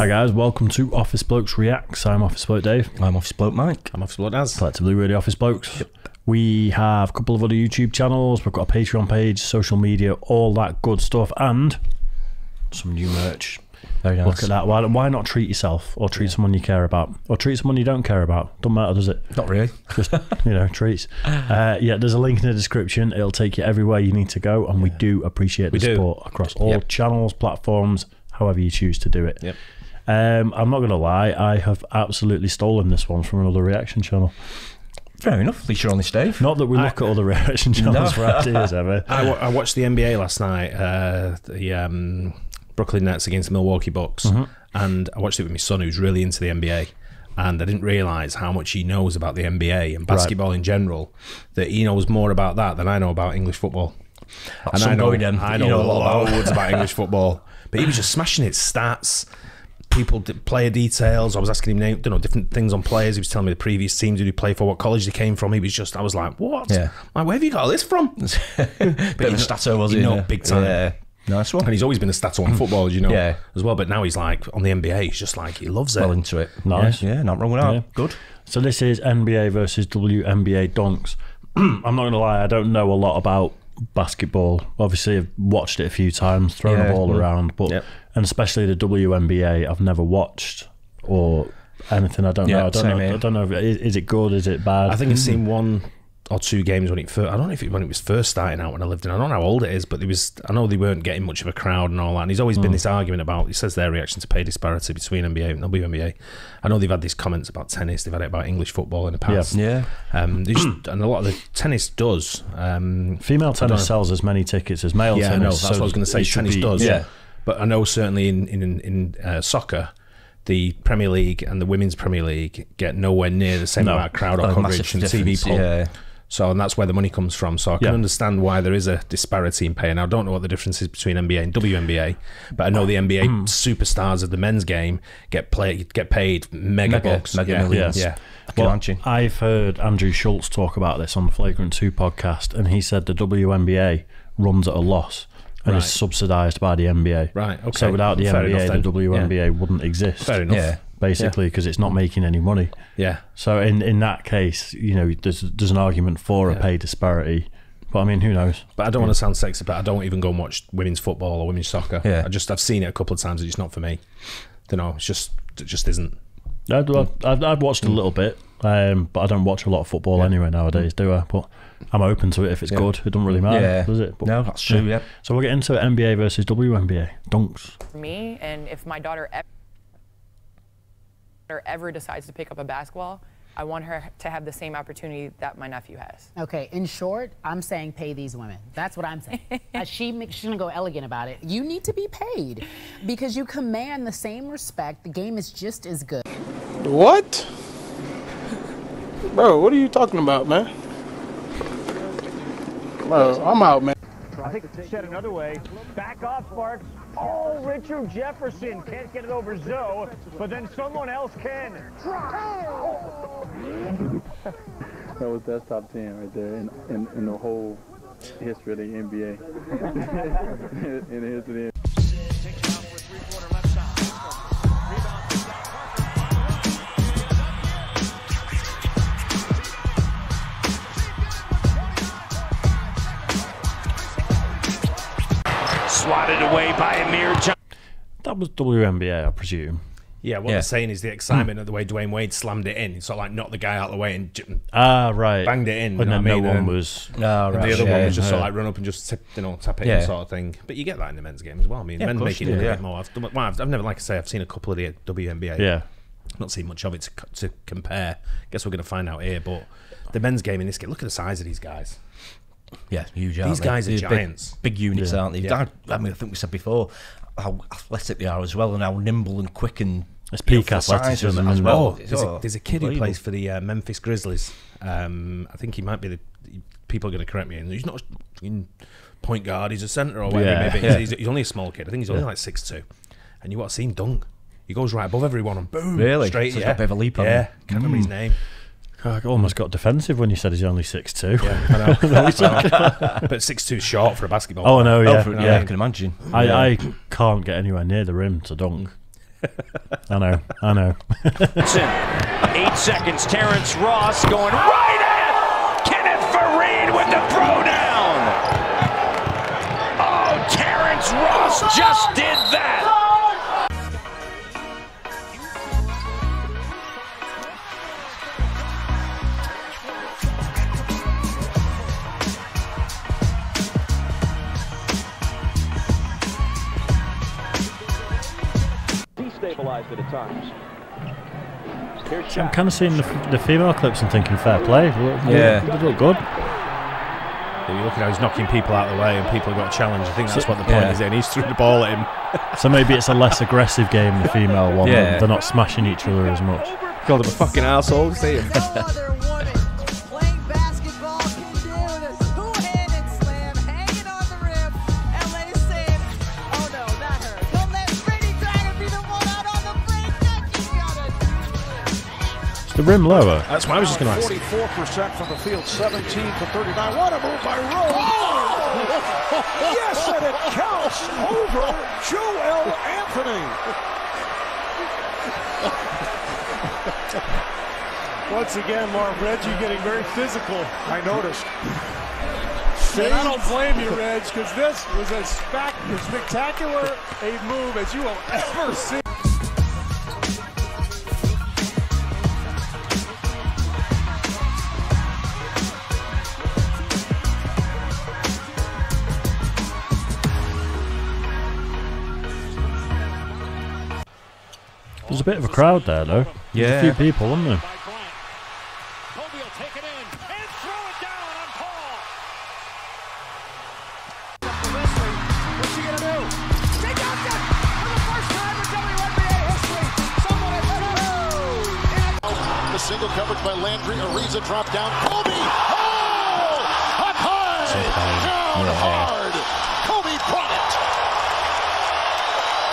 Hi guys, welcome to Office Blokes Reacts. I'm Office Bloke Dave. I'm Office Bloke Mike. I'm Office Bloke Daz. Collectively we're the Office Blokes. Yep. We have a couple of other YouTube channels, we've got a Patreon page, social media, all that good stuff, and some new merch. Very nice. Look at that. Why not treat yourself, or treat someone you care about, or treat someone you don't care about? Doesn't matter, does it? Not really. Just, treats. Yeah, there's a link in the description. It'll take you everywhere you need to go, and we do appreciate the support across all channels, platforms, however you choose to do it. Yep. I'm not going to lie, I have absolutely stolen this one from another reaction channel. Fair enough. At least you're honest, Dave. Not that we look at other reaction channels for ideas ever. I watched the NBA last night, the Brooklyn Nets against the Milwaukee Bucks, and I watched it with my son who's really into the NBA, and I didn't realise how much he knows about the NBA and basketball in general, that he knows more about that than I know about English football. That's and I know a lot about English football, but he was just smashing it, stats, player details. I was asking him different things on players. He was telling me the previous teams who he played for, what college they came from. I was like, what? Yeah. Like, where have you got this from? Bit of a stato, was he? No, big time. Yeah. Nice one. And he's always been a stato on football, as you know, Yeah. as well. But now he's like on the NBA. He's just like, he loves it. Well into it. Nice. Yeah, not wrong with that. Yeah. Good. So this is NBA versus WNBA dunks. I'm not going to lie, I don't know a lot about basketball. Obviously I've watched it a few times, thrown a ball around, but and especially the WNBA I've never watched or anything. I don't know. I don't know if is it good, is it bad? I think I've seen one or two games when it first, I don't know if when it was first starting out when I lived in, I don't know how old it is, but I know they weren't getting much of a crowd and all that, and there's always been this argument about, he says their reaction to pay disparity between NBA and WNBA. I know they've had these comments about tennis, they've had it about English football in the past. Yeah. And a lot of the tennis does. Female tennis sells as many tickets as male tennis. Yeah, I know, that's what I was going to say, tennis does. Yeah. But I know certainly in soccer, the Premier League and the Women's Premier League get nowhere near the same amount of crowd or coverage and TV pull. Yeah. So, and that's where the money comes from. So I can understand why there is a disparity in pay. And I don't know what the difference is between NBA and WNBA, but I know the NBA superstars of the men's game get paid mega bucks. Mega millions. Yeah. Well, I've heard Andrew Schultz talk about this on the Flagrant 2 podcast, and he said the WNBA runs at a loss and is subsidised by the NBA. Right, okay. So without the NBA, the WNBA wouldn't exist. Fair enough. Yeah. Basically, because it's not making any money. Yeah. So in that case, there's an argument for a pay disparity, but I mean, who knows? But I don't want to sound sexy, but I don't even go and watch women's football or women's soccer. Yeah. I've seen it a couple of times. It's just not for me. It just isn't. I've watched a little bit, but I don't watch a lot of football anyway nowadays, do I? But I'm open to it if it's good. It doesn't really matter, does it? But, no, that's true. Yeah. So we'll get into it. NBA versus WNBA dunks. For me, and if my daughter ever decides to pick up a basketball, I want her to have the same opportunity that my nephew has. Okay, in short, I'm saying pay these women. That's what I'm saying. She's gonna go elegant about it. You need to be paid because you command the same respect. The game is just as good. What? Bro, what are you talking about, man? Bro, I'm out, man. I think said another way. Back off, Sparks. Oh, Richard Jefferson can't get it over Zoe, but then someone else can. That was that's top 10 right there in the whole history of the NBA. In the history of the NBA. Swatted away by Amir Johnson. That was WNBA, I presume. Yeah, what they're saying is the excitement of the way Dwayne Wade slammed it in. He sort of like knocked the guy out of the way and right, banged it in. And then no one was. was. The other one was just sort of like run up and just tap it in, sort of thing. But you get that in the men's game as well. I mean, men making it a bit more. I've never, like I say, I've seen a couple of the WNBA. Yeah. Not seen much of it to compare. Guess we're going to find out here. But the men's game in this game, look at the size of these guys. Yeah, huge. These guys are giants. Big units, aren't they? Yeah. I mean, I think we said before how athletic they are as well, and how nimble and quick and it's peak athleticism as well. There's a kid who plays for the Memphis Grizzlies. I think he might be people are going to correct me. And he's not in point guard. He's a centre or whatever. Maybe he's only a small kid. I think he's only like 6'2". And you want to see him dunk. He goes right above everyone and boom, straight. So he's got a bit of a leap on him. Can't remember his name. I almost got defensive when you said he's only 6'2". Yeah, I know. But 6'2" short for a basketball. Oh, I know, yeah. I can imagine. I can't get anywhere near the rim to dunk. I know. 8 seconds. Terrence Ross going right at Kenneth Fareed with the throwdown. Oh, Terrence Ross just did that. Destabilized it at times. I'm kind of seeing the female clips and thinking fair play. They look good. You look at how he's knocking people out of the way and people have got a challenge. I think that's what the point is. And he's threw the ball at him. So maybe it's a less aggressive game, the female one. Yeah. They're not smashing each other as much. Called him a fucking arsehole, see him. The rim lower. That's why I was just going to ask. 44% from the field, 17 to 39. What a move by Rose! Oh! Yes, and it counts over Joel Anthony. Once again, Marv, Reggie getting very physical. I noticed. And I don't blame you, Reg, because this was as spectacular a move as you will ever see. There's a bit of a crowd there, though. There's a few people, wasn't there? Kobe will take it in and throw it down on Paul. What's he going to do? He got it for the first time in WNBA history. Someone has the single coverage by Landry. Ariza dropped down. Kobe! Oh! Up high! Down hard! Kobe brought it!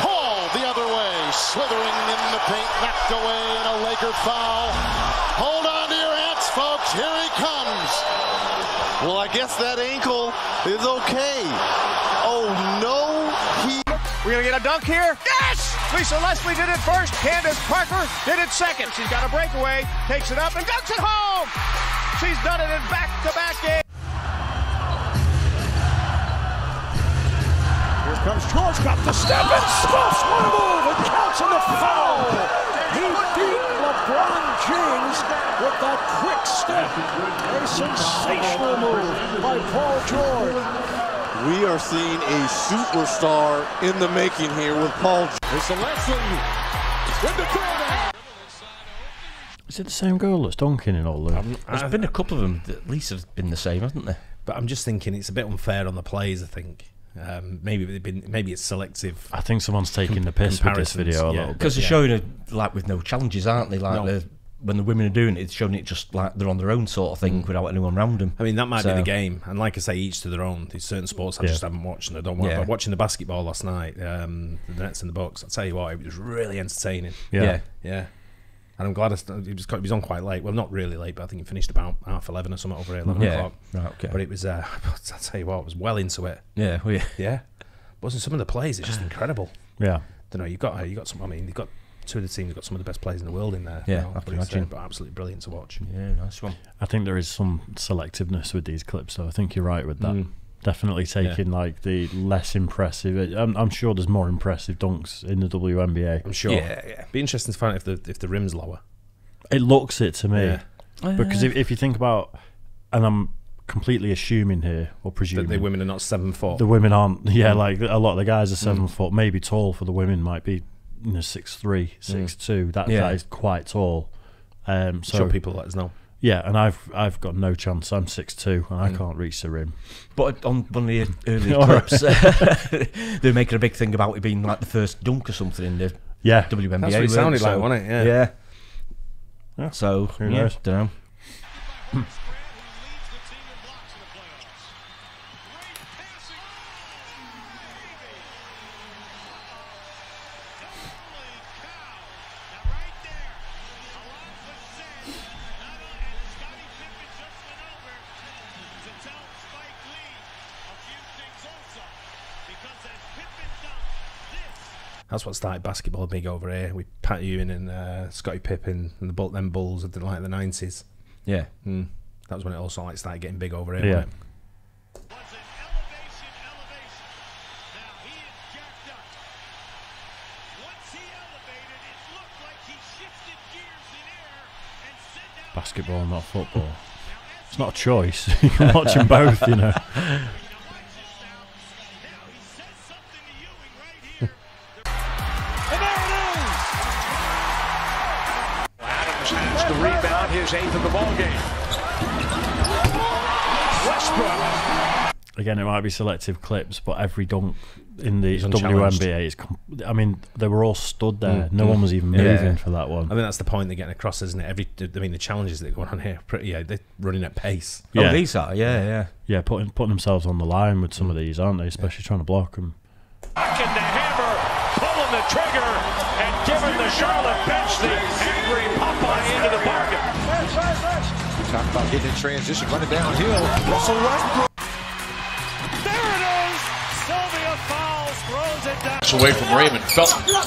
Paul the other way. Slithering in the paint, knocked away in a Laker foul. Hold on to your hats, folks. Here he comes. Well, I guess that ankle is okay. Oh, no. We're going to get a dunk here. Yes! Lisa Leslie did it first. Candace Parker did it second. She's got a breakaway, takes it up, and dunks it home. She's done it in back-to-back games. Comes George, got the step and stuffs one move and counts in the foul. He beat LeBron James with that quick step. A sensational move by Paul George. We are seeing a superstar in the making here with Paul George. It's Leslie with the throwdown. Is it the same girl that's dunking in all them? There's been a couple of them that at least have been the same, hasn't there? But I'm just thinking it's a bit unfair on the plays, I think. Maybe it's selective. I think someone's taking the piss with this video a little bit. Because they're showing it like with no challenges, aren't they? Like when the women are doing it, it's showing it just like they're on their own sort of thing without anyone around them. I mean, that might be the game. And like I say, each to their own. There's certain sports I just haven't watched and I don't want. But watching the basketball last night, the Nets and the Bucks, I'll tell you what, it was really entertaining. Yeah. And I'm glad he was on quite late. Well, not really late, but I think he finished about 11:30 or something, over 11 o'clock. Right, okay. But it was, I'll tell you what, I was well into it. Yeah. Wasn't some of the plays? It's just incredible. Yeah. I don't know. You got some. I mean, you've got two of the teams. You've got some of the best players in the world in there. Yeah, I can imagine. But absolutely brilliant to watch. Yeah, nice one. I think there is some selectiveness with these clips, though. I think you're right with that. Definitely taking like the less impressive. I'm sure there's more impressive dunks in the WNBA. I'm sure. Yeah. Be interesting to find out if the rim's lower. It looks it to me, because if you think about, and I'm completely assuming here or presuming that the women are not 7 foot. The women aren't. Yeah, like a lot of the guys are 7 foot, maybe tall for the women. Might be 6'3", 6'2". That is quite tall. So sure, people let us know. Yeah, and I've got no chance. I'm 6'2", and I can't reach the rim. But on one of the early clips, they're making a big thing about it being like the first dunk or something in the WNBA. That's what it sounded like, wasn't it? Yeah. So, who knows? Don't know. That's what started basketball big over here. We Pat Ewing and Scottie Pippen and them Bulls of the 90s. Yeah. That was when it also like started getting big over here. Yeah. Right? Basketball, not football. It's not a choice. You can watch them both, you know. Adams has the rebound, his 8th of the ball game. Westbrook. Again, it might be selective clips, but every dunk in the WNBA is. I mean, they were all stood there. No one was even moving for that one. I think that's the point they're getting across, isn't it? The challenges that are going on here, they're running at pace. Yeah. Oh, these are, yeah. Putting themselves on the line with some of these, aren't they? Especially trying to block them. Back in the hammer, pulling the trigger, and giving the Charlotte bench the angry Popeye into the bargain. Talk about getting in transition, running downhill. Russell Westbrook. There it is. Sylvia Fowles throws it down. It's away from Raymond. Felton. Oh!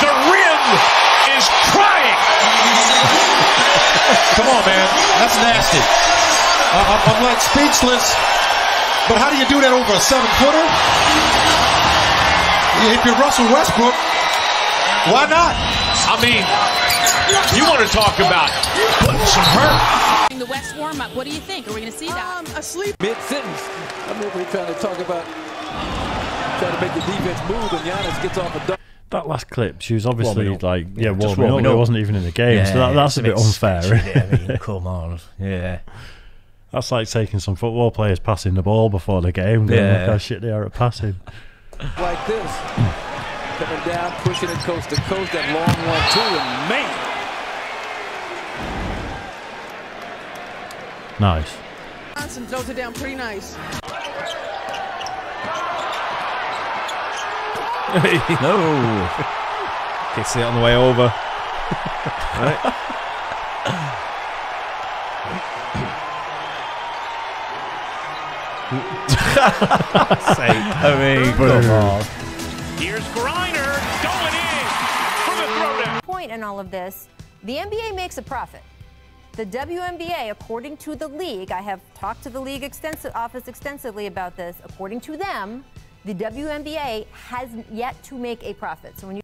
The rim is crying. Come on, man. That's nasty. I'm like speechless. But how do you do that over a 7-footer? If you're Russell Westbrook, why not? I mean, you want to talk about putting some hurt. The West warm-up, what do you think? Are we going to see that? Asleep. Mid-sentence. I'm over here trying to talk about trying to make the defense move, and Giannis gets off a dunk. That last clip, she was obviously like, warming up. It wasn't even in the game, so that's a bit unfair. I mean, come on. Yeah. That's like taking some football players passing the ball before the game. Look how shit they are at passing. Like this. Coming down, pushing it coast to coast. That long one, too, and man. Nice. Johnson throws it down pretty nice. No. Can see it on the way over. Right. Come on. Here's Griner going in for the throwdown. Point in all of this, the NBA makes a profit. The WNBA, according to the league, I have talked to the league office extensively about this. According to them, the WNBA has yet to make a profit. So when you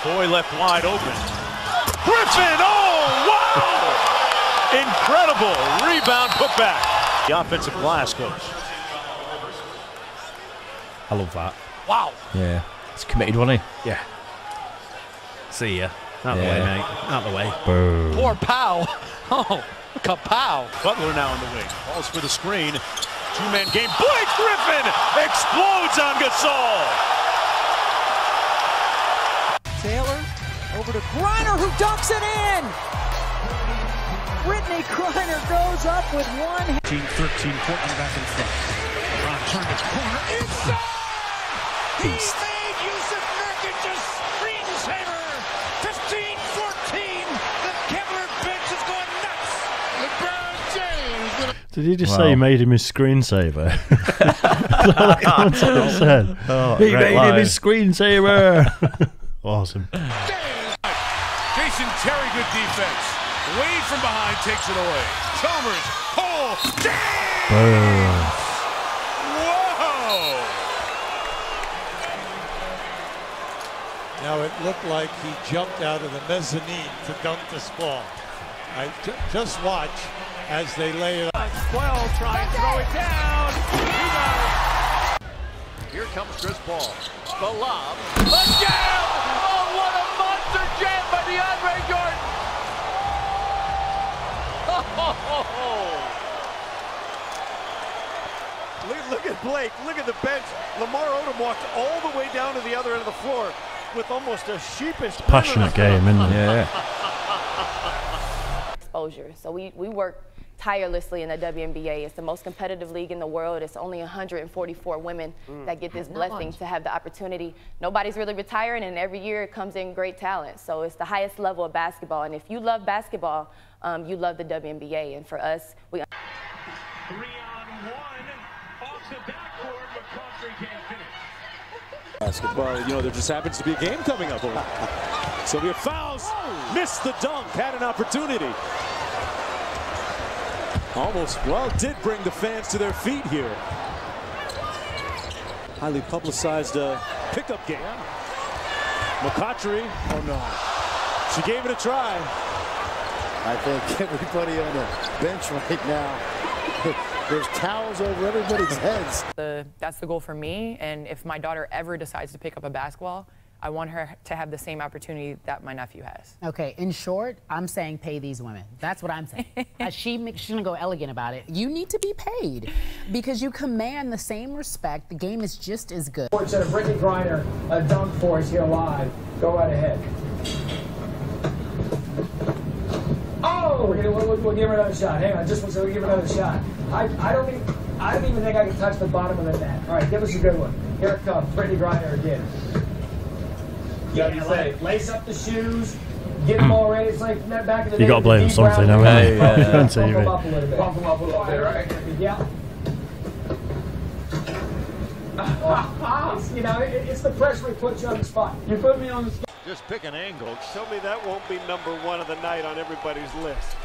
Boy left wide open. Griffin! Oh, wow! Incredible rebound putback. The offensive glass coach. I love that. Wow. Yeah. It's committed, wasn't he? Yeah. See ya. Out the way, mate. Out the way. Boom. Poor Powell. Oh, kapow. Butler now in the wing. Falls for the screen. Two-man game. Blake Griffin explodes on Gasol. Taylor over to Griner, who dunks it in. Brittany Griner goes up with one. 13, Portland back in front. LeBron turned his corner inside. He made use of Nurkic's screensaver. 15-14. The Kevlar bench is going nuts. LeBron James. Did he just say he made him his screensaver? That's what it said. He made him his screensaver. Awesome. Jason Terry, good defense. Wade from behind takes it away. Chalmers, hole, damn! Whoa! Now it looked like he jumped out of the mezzanine to dunk this ball. Just watch as they lay it up. 12, try and throw it down. Here comes Chris Paul. The lob. A jam! Oh, what a monster jam by DeAndre Jordan! Look at Blake. Look at the bench. Lamar Odom walked all the way down to the other end of the floor with almost a sheepish... Passionate game, isn't it? Yeah. exposure. So we work tirelessly in the WNBA. It's the most competitive league in the world. It's only 144 women that get this blessing to have the opportunity. Nobody's really retiring, and every year it comes in great talent. So it's the highest level of basketball. And if you love basketball, you love the WNBA. And for us, we... 3-on-1. basketball. You know, there just happens to be a game coming up. Sylvia fouls, missed the dunk, had an opportunity. Almost, well, did bring the fans to their feet here. Highly publicized pickup game. McCautry, oh no, she gave it a try. I think everybody on the bench right now, there's towels over everybody's heads. That's the goal for me, and if my daughter ever decides to pick up a basketball, I want her to have the same opportunity that my nephew has. Okay, in short, I'm saying pay these women. That's what I'm saying. She's gonna go elegant about it. You need to be paid because you command the same respect. The game is just as good. Instead of Brittany Griner, a dunk for us here live. Go right ahead. Oh, we'll give her another shot. Hang on, just one second, we'll give her another shot. I don't even think I can touch the bottom of the net. All right, give us a good one. Here it comes, Brittany Griner again. Yeah, lace up the shoes, get them all ready. It's like back in the day. You got to blame something, haven't you? Bump them up a little bit. Bump them up a little bit, right? Yeah. You know, it's the pressure we put you on the spot. You put me on the spot. Just pick an angle. Tell me that won't be #1 of the night on everybody's list.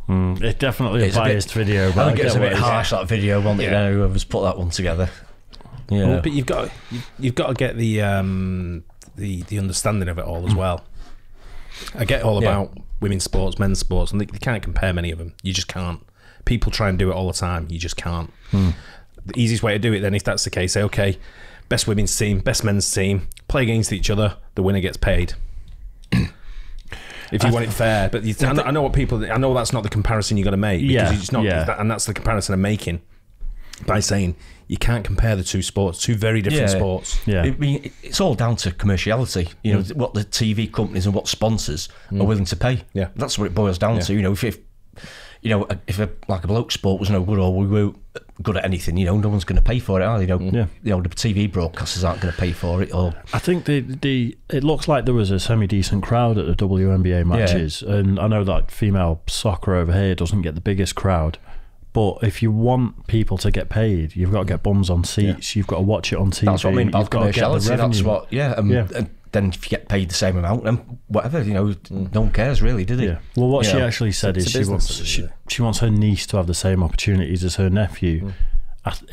It's definitely a biased video. But I think it's a bit harsh, that video, wasn't it? Yeah. Whoever's put that one together. Yeah, well, but you've got to get the understanding of it all as well. I get all about women's sports, men's sports, and they can't compare many of them. You just can't. People try and do it all the time. You just can't. The easiest way to do it then, if that's the case, say, okay, best women's team, best men's team, play against each other. The winner gets paid. If you want it fair, but I know what people. I know that's not the comparison you're going to make. Because it's not, and that's the comparison I'm making by saying you can't compare the two sports, two very different sports. Yeah, I mean, it's all down to commerciality. You know what the TV companies and what sponsors are willing to pay. Yeah, that's what it boils down to. You know, if a Blokes sport was no good or we were good at anything, you know, no one's going to pay for it, are they? You know, the TV broadcasters aren't going to pay for it. Or I think it looks like there was a semi-decent crowd at the WNBA matches, and I know that female soccer over here doesn't get the biggest crowd. But if you want people to get paid, you've got to get bums on seats. You've got to watch it on TV. That's what I mean about commerciality. That's what, and then if you get paid the same amount, then whatever, you know, no one cares really, do they? Yeah. Well, what she actually said is she wants her niece to have the same opportunities as her nephew.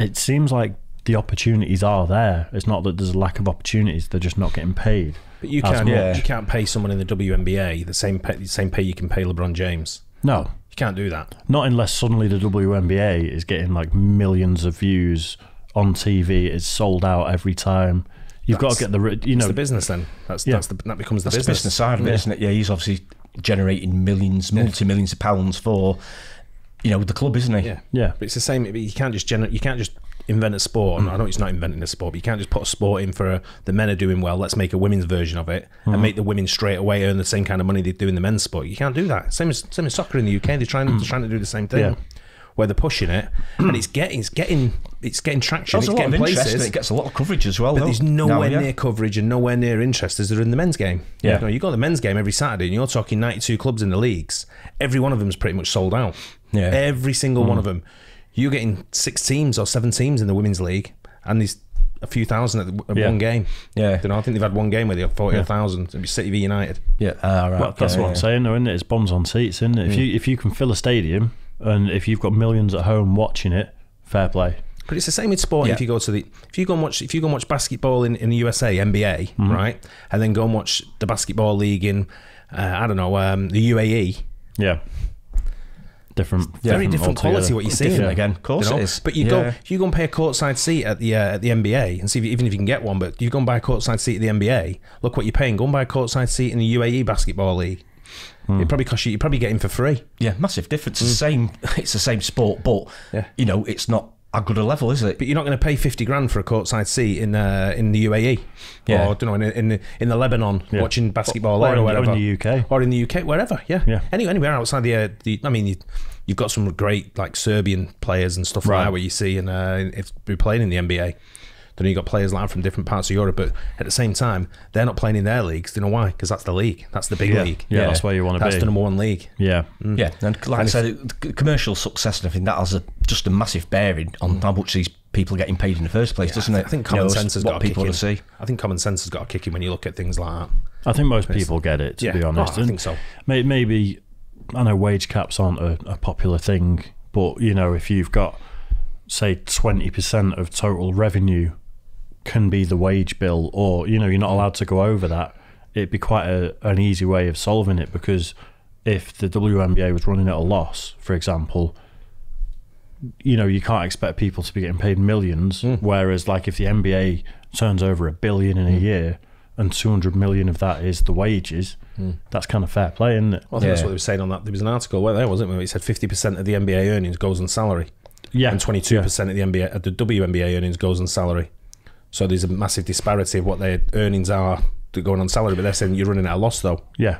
It seems like the opportunities are there. It's not that there's a lack of opportunities; they're just not getting paid. But you can't pay someone in the WNBA the same pay you can pay LeBron James. No. You can't do that. Not unless suddenly the WNBA is getting like millions of views on TV. It's sold out every time. You've got to get it's the business then. That becomes the business side of it, isn't it? Yeah, he's obviously generating multi-millions of pounds for, you know, the club, isn't he? Yeah. But it's the same. You can't just invent a sport. I know it's not inventing a sport, but you can't just put a sport in for the men are doing well. Let's make a women's version of it and make the women straight away earn the same kind of money they do in the men's sport. You can't do that. Same as soccer in the UK. They're trying to do the same thing. Where they're pushing it, and it's getting traction. There's it's getting places. It gets a lot of coverage as well. But there's nowhere near coverage and nowhere near interest as there in the men's game. Yeah, you go to the men's game every Saturday, and you're talking 92 clubs in the leagues. Every one of them is pretty much sold out. Yeah, every single one of them. You're getting 6 teams or 7 teams in the women's league, and there's a few thousand at one game. Yeah, I think they've had one game where they have 40,000. It'd be City v United. Yeah, right. Well, that's what I'm saying, though, isn't it? It's bums on seats, isn't it? If you can fill a stadium. And if you've got millions at home watching it, fair play. But it's the same with sport. If you go and watch basketball in the USA, NBA, right, and then go and watch the basketball league in the UAE. Yeah. Very different quality what you're seeing again. Of course it is. But you go and pay a courtside seat at the NBA and see even if you can get one. But you go and buy a courtside seat at the NBA. Look what you're paying. Go and buy a courtside seat in the UAE basketball league. It probably costs you. You probably get him for free. Yeah, massive difference. It's the same sport, but you know, it's not a good a level, is it? But you're not going to pay 50 grand for a courtside seat in the UAE, or in the Lebanon watching basketball or wherever, or in the UK, wherever. Anywhere outside I mean, you've got some great like Serbian players and stuff like that where you see if they're playing in the NBA. Then you've got players like from different parts of Europe, but at the same time, they're not playing in their leagues. Do you know why? Because that's the league. That's the big league. Yeah, that's where you want to be. That's the #1 league. Yeah. Yeah, and like I said, commercial success and everything, that has just a massive bearing on how much these people getting paid in the first place, doesn't it? I think common sense has got what people want to see. I think common sense has got a kick in when you look at things like that. I think most people get it, to be honest. I think so. Maybe, I know wage caps aren't a popular thing, but you know, if you've got, say, 20% of total revenue can be the wage bill, or you know, you're not allowed to go over that, it'd be quite an easy way of solving it. Because if the WNBA was running at a loss, for example, you know, you can't expect people to be getting paid millions. Whereas, like, if the NBA turns over $1 billion in a year, and 200 million of that is the wages, that's kind of fair play, isn't it? Well, I think that's what they were saying on that. There was an article where there wasn't, where it said 50% of the NBA earnings goes on salary, and 22% of the WNBA earnings goes on salary. So there's a massive disparity of what their earnings are going on salary, but they're saying you're running at a loss, though. Yeah.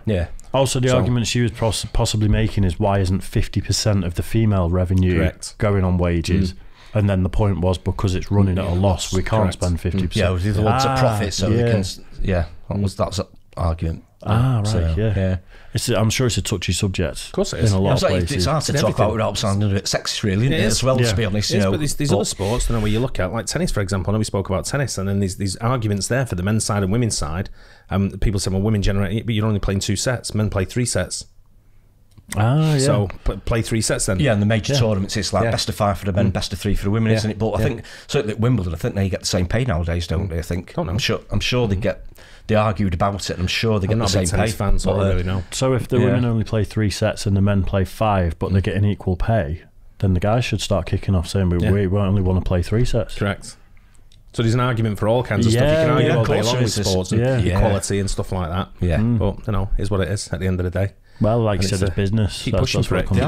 Also, the argument she was possibly making is, why isn't 50% of the female revenue going on wages? And then the point was, because it's running at a loss, we can't spend 50%. Yeah, the other one's a profit, so they can. Yeah, that's an argument. Right. So, yeah. I'm sure it's a touchy subject. Of course it is. In a lot of places. It's hard to talk about without sounding a bit sexist, really, isn't it? As well, to be honest. You know, but there's other sports, where you look at, like tennis, for example. I know we spoke about tennis, and then there's arguments there for the men's side and women's side. People say, well, women generate it, but you're only playing 2 sets. Men play 3 sets. So play 3 sets then. Yeah, and the major tournaments, it's like best of 5 for the men, best of 3 for the women, isn't it? But I think certainly at Wimbledon, I think they get the same pay nowadays, don't they? I think. I'm sure they argued about it, and I'm sure they get the same pay. Fans, I really know. So if the women only play 3 sets and the men play 5, but they're getting equal pay, then the guys should start kicking off saying we only want to play 3 sets. Correct. So there's an argument for all kinds of stuff. You can argue all day long with sports and equality and stuff like that. But you know, here's what it is at the end of the day. Well, like you said, it's business. Keep pushing for it. Fill the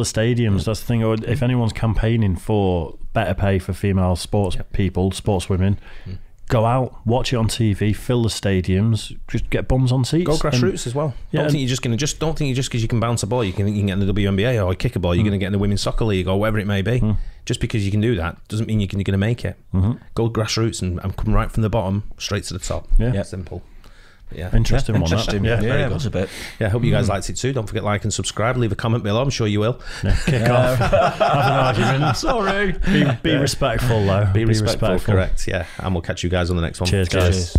stadiums. That's the thing. If anyone's campaigning for better pay for female sports people, sportswomen, go out, watch it on TV, fill the stadiums, just get bums on seats. Go grassroots as well. Don't think you're just because you can bounce a ball, you can get in the WNBA, or kick a ball, you're going to get in the women's soccer league or whatever it may be. Just because you can do that doesn't mean you're going to make it. Go grassroots and come right from the bottom straight to the top. Simple. Interesting one. Yeah, it was a bit. Yeah, I hope you guys liked it too. Don't forget, like and subscribe. Leave a comment below. I'm sure you will. Kick off. Have an argument. Sorry. Be respectful, though. Be respectful. Correct. Yeah, and we'll catch you guys on the next one. Cheers, guys.